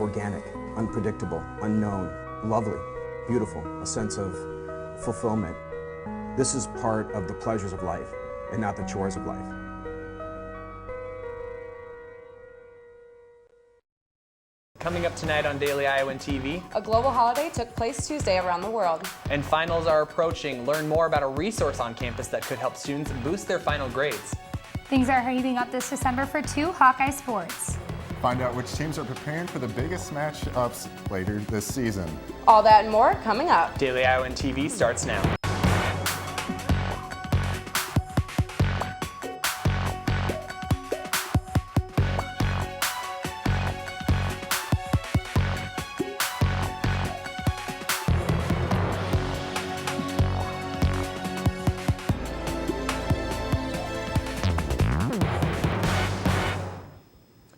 organic, unpredictable, unknown, lovely, beautiful, a sense of fulfillment. This is part of the pleasures of life and not the chores of life. Coming up tonight on Daily Iowan TV. A global holiday took place Tuesday around the world. And finals are approaching. Learn more about a resource on campus that could help students boost their final grades. Things are heating up this December for 2 Hawkeye sports. Find out which teams are preparing for the biggest matchups later this season. All that and more coming up. Daily Iowan TV starts now.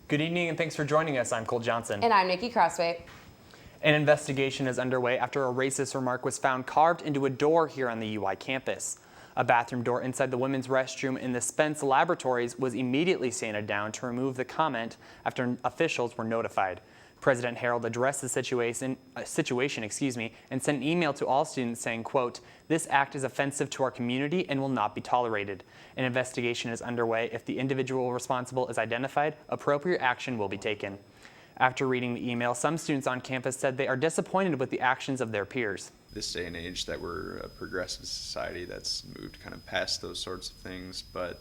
Good evening and thanks for joining us. I'm Cole Johnson. And I'm Nikki Crossway. An investigation is underway after a racist remark was found carved into a door here on the UI campus. A bathroom door inside the women's restroom in the Spence Laboratories was immediately sanded down to remove the comment after officials were notified. President Harold addressed the situation, and sent an email to all students saying, quote, "This act is offensive to our community and will not be tolerated. An investigation is underway. If the individual responsible is identified, appropriate action will be taken." After reading the email, some students on campus said they are disappointed with the actions of their peers. This day and age that we're a progressive society that's moved kind of past those sorts of things, but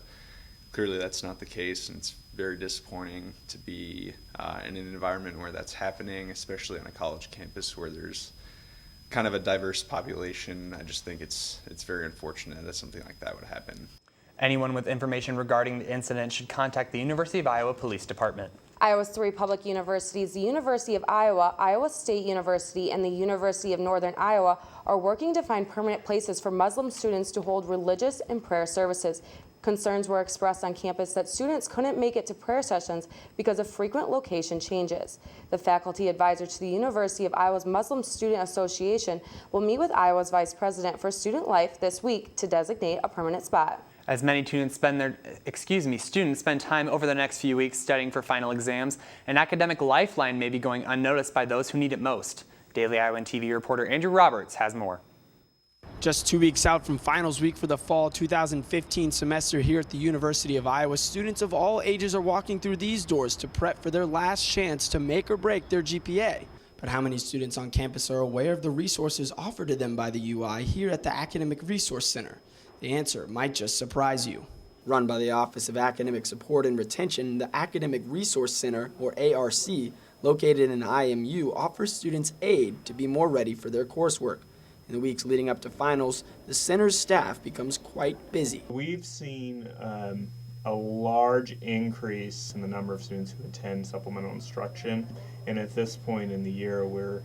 clearly that's not the case, and it's very disappointing to be in an environment where that's happening, especially on a college campus where there's kind of a diverse population. I just think it's very unfortunate that something like that would happen. Anyone with information regarding the incident should contact the University of Iowa Police Department. Iowa's 3 public universities, the University of Iowa, Iowa State University, and the University of Northern Iowa, are working to find permanent places for Muslim students to hold religious and prayer services. Concerns were expressed on campus that students couldn't make it to prayer sessions because of frequent location changes. The faculty advisor to the University of Iowa's Muslim Student Association will meet with Iowa's Vice President for Student Life this week to designate a permanent spot. As many students spend time over the next few weeks studying for final exams, an academic lifeline may be going unnoticed by those who need it most. Daily Iowan TV reporter Andrew Roberts has more. Just 2 weeks out from finals week for the fall 2015 semester here at the University of Iowa, students of all ages are walking through these doors to prep for their last chance to make or break their GPA. But how many students on campus are aware of the resources offered to them by the UI here at the Academic Resource Center? The answer might just surprise you. Run by the Office of Academic Support and Retention, the Academic Resource Center, or ARC, located in IMU, offers students aid to be more ready for their coursework. In the weeks leading up to finals, the center's staff becomes quite busy. We've seen a large increase in the number of students who attend supplemental instruction, and at this point in the year we're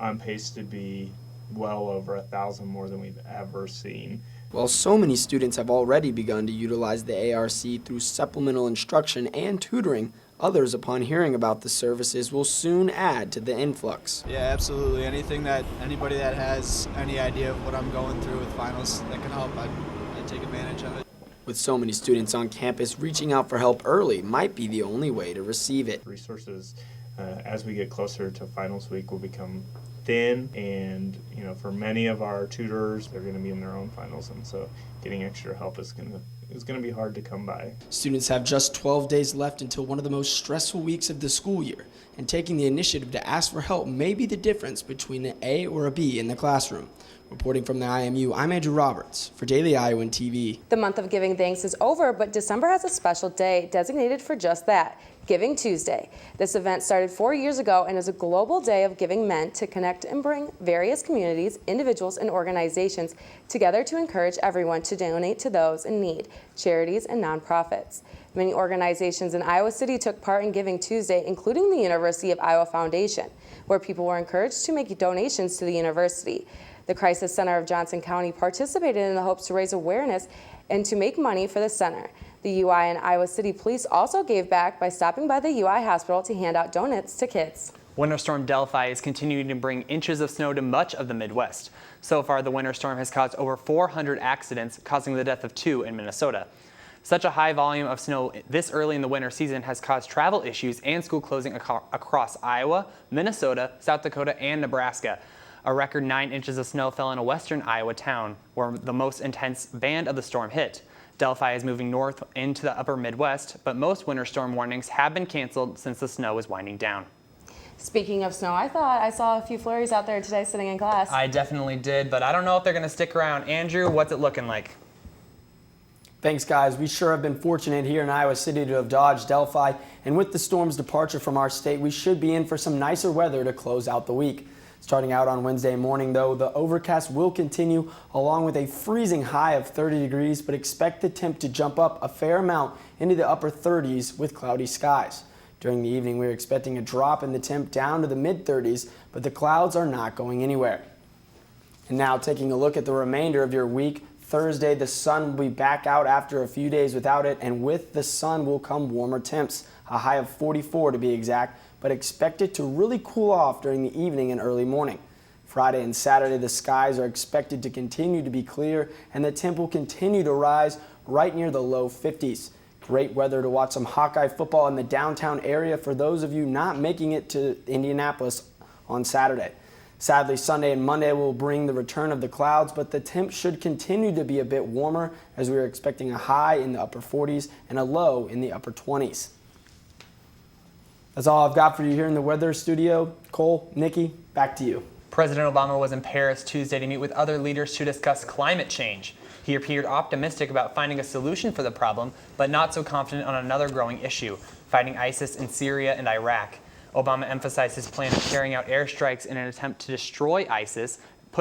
on pace to be well over 1,000 more than we've ever seen. While so many students have already begun to utilize the ARC through supplemental instruction and tutoring, others, upon hearing about the services, will soon add to the influx. Yeah, absolutely. Anybody that has any idea of what I'm going through with finals that can help, I take advantage of it. With so many students on campus, reaching out for help early might be the only way to receive it. Resources, as we get closer to finals week, will become thin, and for many of our tutors, they're going to be in their own finals, and so getting extra help is going to be hard to come by. Students have just 12 days left until one of the most stressful weeks of the school year, and taking the initiative to ask for help may be the difference between an A or a B in the classroom. Reporting from the IMU, I'm Andrew Roberts for Daily Iowan TV. The month of Giving Thanks is over, but December has a special day designated for just that, Giving Tuesday. This event started 4 years ago and is a global day of giving meant to connect and bring various communities, individuals, and organizations together to encourage everyone to donate to those in need, charities, and nonprofits. Many organizations in Iowa City took part in Giving Tuesday, including the University of Iowa Foundation, where people were encouraged to make donations to the university. The Crisis Center of Johnson County participated in the hopes to raise awareness and to make money for the center. The UI and Iowa City Police also gave back by stopping by the UI hospital to hand out donuts to kids. Winter Storm Delphi is continuing to bring inches of snow to much of the Midwest. So far, the winter storm has caused over 400 accidents, causing the death of 2 in Minnesota. Such a high volume of snow this early in the winter season has caused travel issues and school closing across Iowa, Minnesota, South Dakota, and Nebraska. A record 9 inches of snow fell in a western Iowa town, where the most intense band of the storm hit. Delphi is moving north into the upper Midwest, but most winter storm warnings have been canceled since the snow is winding down. Speaking of snow, I thought I saw a few flurries out there today sitting in class. I definitely did, but I don't know if they're going to stick around. Andrew, what's it looking like? Thanks, guys. We sure have been fortunate here in Iowa City to have dodged Delphi, and with the storm's departure from our state, we should be in for some nicer weather to close out the week. Starting out on Wednesday morning, though, the overcast will continue along with a freezing high of 30 degrees, but expect the temp to jump up a fair amount into the upper 30s with cloudy skies. During the evening, we're expecting a drop in the temp down to the mid-30s, but the clouds are not going anywhere. And now taking a look at the remainder of your week, Thursday, the sun will be back out after a few days without it, and with the sun will come warmer temps, a high of 44 to be exact, but expect it to really cool off during the evening and early morning. Friday and Saturday, the skies are expected to continue to be clear, and the temp will continue to rise right near the low 50s. Great weather to watch some Hawkeye football in the downtown area for those of you not making it to Indianapolis on Saturday. Sadly, Sunday and Monday will bring the return of the clouds, but the temp should continue to be a bit warmer as we are expecting a high in the upper 40s and a low in the upper 20s. That's all I've got for you here in the weather studio. Cole, Nikki, back to you. President Obama was in Paris Tuesday to meet with other leaders to discuss climate change. He appeared optimistic about finding a solution for the problem, but not so confident on another growing issue, fighting ISIS in Syria and Iraq. Obama emphasized his plan of carrying out airstrikes in an attempt to destroy ISIS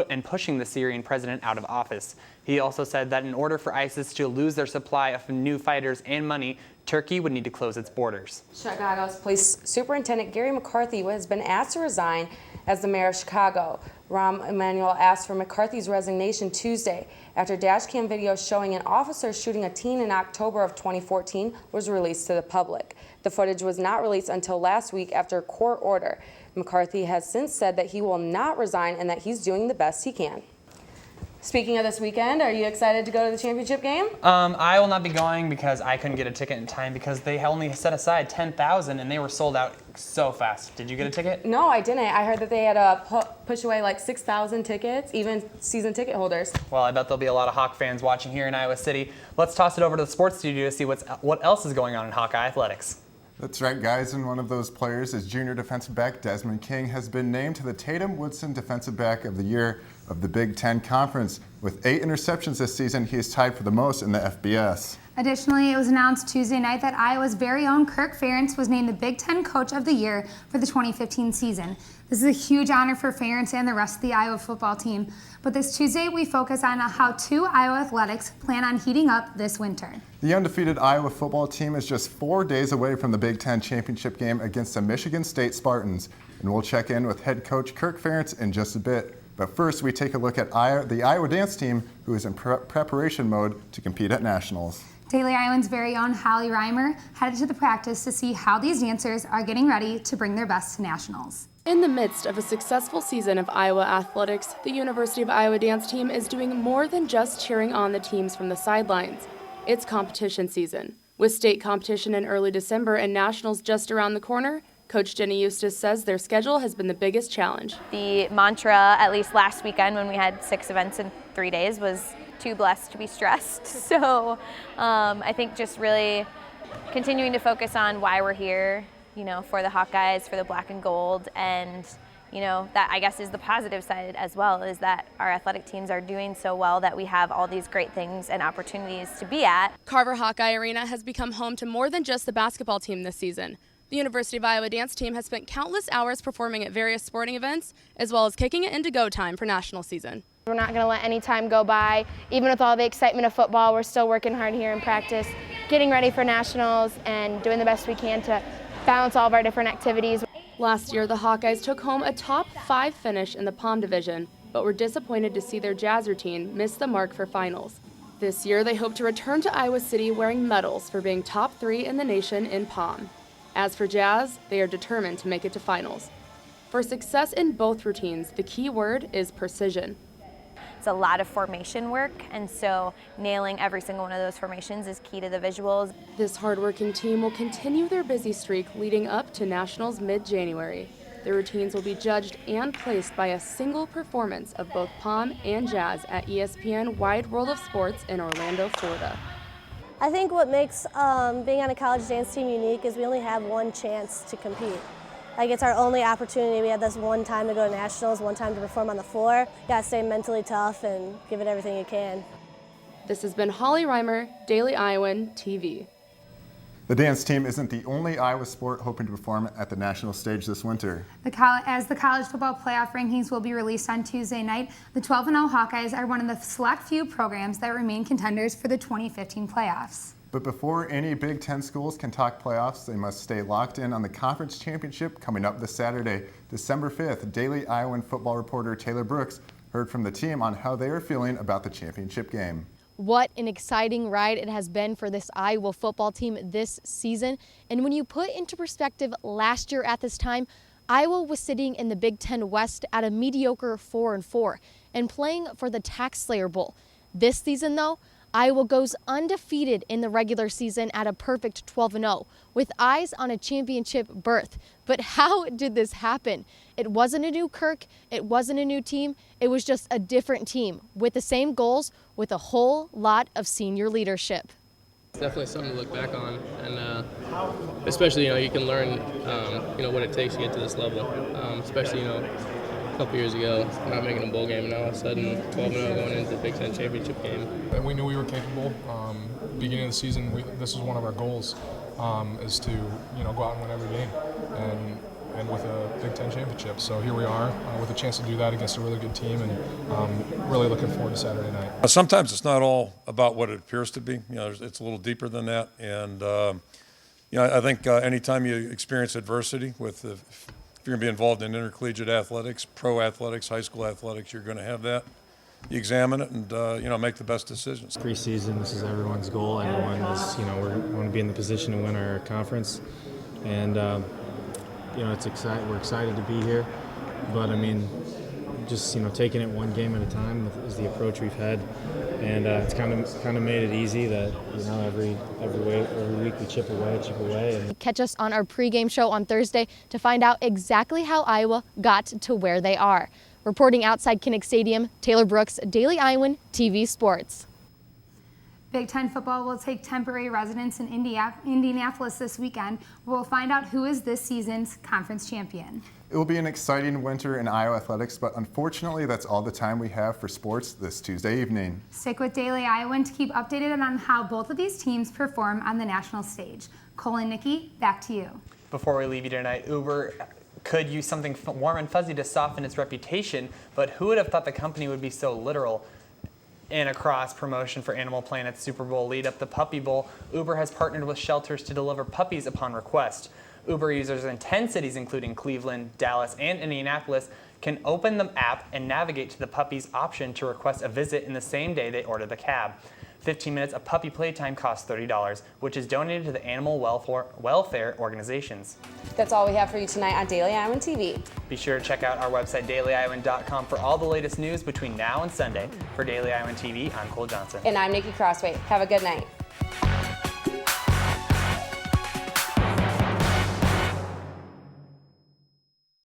and pushing the Syrian president out of office. He also said that in order for ISIS to lose their supply of new fighters and money, Turkey would need to close its borders. Chicago's Police Superintendent Gary McCarthy has been asked to resign as the mayor of Chicago. Rahm Emanuel asked for McCarthy's resignation Tuesday after dashcam video showing an officer shooting a teen in October of 2014 was released to the public. The footage was not released until last week after a court order. McCarthy has since said that he will not resign and that he's doing the best he can. Speaking of this weekend, are you excited to go to the championship game? I will not be going because I couldn't get a ticket in time because they only set aside 10,000 and they were sold out so fast. Did you get a ticket? No, I didn't. I heard that they had to push away like 6,000 tickets, even season ticket holders. Well, I bet there'll be a lot of Hawk fans watching here in Iowa City. Let's toss it over to the sports studio to see what else is going on in Hawkeye athletics. That's right, guys, and one of those players is junior defensive back Desmond King has been named to the Tatum Woodson Defensive Back of the Year of the Big Ten Conference. With 8 interceptions this season, he is tied for the most in the FBS. Additionally, it was announced Tuesday night that Iowa's very own Kirk Ferentz was named the Big Ten Coach of the Year for the 2015 season. This is a huge honor for Ferentz and the rest of the Iowa football team. But this Tuesday, we focus on how 2 Iowa athletics plan on heating up this winter. The undefeated Iowa football team is just 4 days away from the Big Ten championship game against the Michigan State Spartans. And we'll check in with head coach Kirk Ferentz in just a bit. But first, we take a look at the Iowa dance team, who is in preparation mode to compete at nationals. Daily Iowan's very own Holly Reimer headed to the practice to see how these dancers are getting ready to bring their best to nationals. In the midst of a successful season of Iowa athletics, the University of Iowa dance team is doing more than just cheering on the teams from the sidelines. It's competition season. With state competition in early December and nationals just around the corner, Coach Jenny Eustace says their schedule has been the biggest challenge. The mantra, at least last weekend when we had 6 events in 3 days, was too blessed to be stressed. So I think just really continuing to focus on why we're here, for the Hawkeyes, for the black and gold, and that I guess is the positive side as well, is that our athletic teams are doing so well that we have all these great things and opportunities to be at. Carver Hawkeye Arena has become home to more than just the basketball team this season. The University of Iowa dance team has spent countless hours performing at various sporting events, as well as kicking it into go time for national season. We're not going to let any time go by. Even with all the excitement of football, we're still working hard here in practice, getting ready for nationals and doing the best we can to balance all of our different activities. Last year, the Hawkeyes took home a top 5 finish in the Palm Division, but were disappointed to see their jazz routine miss the mark for finals. This year, they hope to return to Iowa City wearing medals for being top 3 in the nation in Palm. As for jazz, they are determined to make it to finals. For success in both routines, the key word is precision. it's a lot of formation work, and so nailing every single one of those formations is key to the visuals. This hardworking team will continue their busy streak leading up to Nationals mid-January. Their routines will be judged and placed by a single performance of both pom and jazz at ESPN Wide World of Sports in Orlando, Florida. I think what makes being on a college dance team unique is we only have one chance to compete. Like, it's our only opportunity. We have this one time to go to nationals, one time to perform on the floor. You gotta stay mentally tough and give it everything you can. This has been Holly Reimer, Daily Iowan TV. The dance team isn't the only Iowa sport hoping to perform at the national stage this winter. As the college football playoff rankings will be released on Tuesday night, the 12-0 Hawkeyes are one of the select few programs that remain contenders for the 2015 playoffs. But before any Big Ten schools can talk playoffs, they must stay locked in on the conference championship coming up this Saturday, December 5th. Daily Iowan football reporter Taylor Brooks heard from the team on how they are feeling about the championship game. What an exciting ride it has been for this Iowa football team this season. And when you put into perspective last year at this time, Iowa was sitting in the Big Ten West at a mediocre 4-4 and playing for the Tax Slayer Bowl. This season, though, Iowa goes undefeated in the regular season at a perfect 12-0 with eyes on a championship berth. But how did this happen? It wasn't a new Kirk, it wasn't a new team, it was just a different team with the same goals with a whole lot of senior leadership. It's definitely something to look back on, and especially, you can learn, what it takes to get to this level, especially, a couple years ago, not making a bowl game, and now all of a sudden 12-0 going into the Big Ten championship game. And we knew we were capable. Beginning of the season, this was one of our goals, is to go out and win every game, and with a Big Ten championship. So here we are with a chance to do that against a really good team, and really looking forward to Saturday night. Sometimes it's not all about what it appears to be. It's a little deeper than that, and I think anytime you experience adversity with if you're going to be involved in intercollegiate athletics, pro athletics, high school athletics, you're going to have that. You examine it and, make the best decisions. Preseason, this is everyone's goal. Everyone is, we want to be in the position to win our conference. And, we're excited to be here. But, just, taking it one game at a time is the approach we've had. And it's kind of made it easy that, every week we chip away. And Catch us on our pregame show on Thursday to find out exactly how Iowa got to where they are. Reporting outside Kinnick Stadium, Taylor Brooks, Daily Iowan TV Sports. Big Ten football will take temporary residence in Indianapolis this weekend. We'll find out who is this season's conference champion. It will be an exciting winter in Iowa athletics, but unfortunately that's all the time we have for sports this Tuesday evening. Stick with Daily Iowan to keep updated on how both of these teams perform on the national stage. Cole and Nikki, back to you. Before we leave you tonight, Uber could use something warm and fuzzy to soften its reputation, but who would have thought the company would be so literal? In a cross-promotion for Animal Planet's Super Bowl lead-up, the Puppy Bowl, Uber has partnered with shelters to deliver puppies upon request. Uber users in 10 cities, including Cleveland, Dallas, and Indianapolis, can open the app and navigate to the puppy's option to request a visit in the same day they order the cab. 15 minutes of puppy playtime costs $30, which is donated to the animal welfare organizations. That's all we have for you tonight on Daily Iowan TV. Be sure to check out our website, dailyiowan.com, for all the latest news between now and Sunday. For Daily Iowan TV, I'm Cole Johnson. And I'm Nikki Crossway. Have a good night.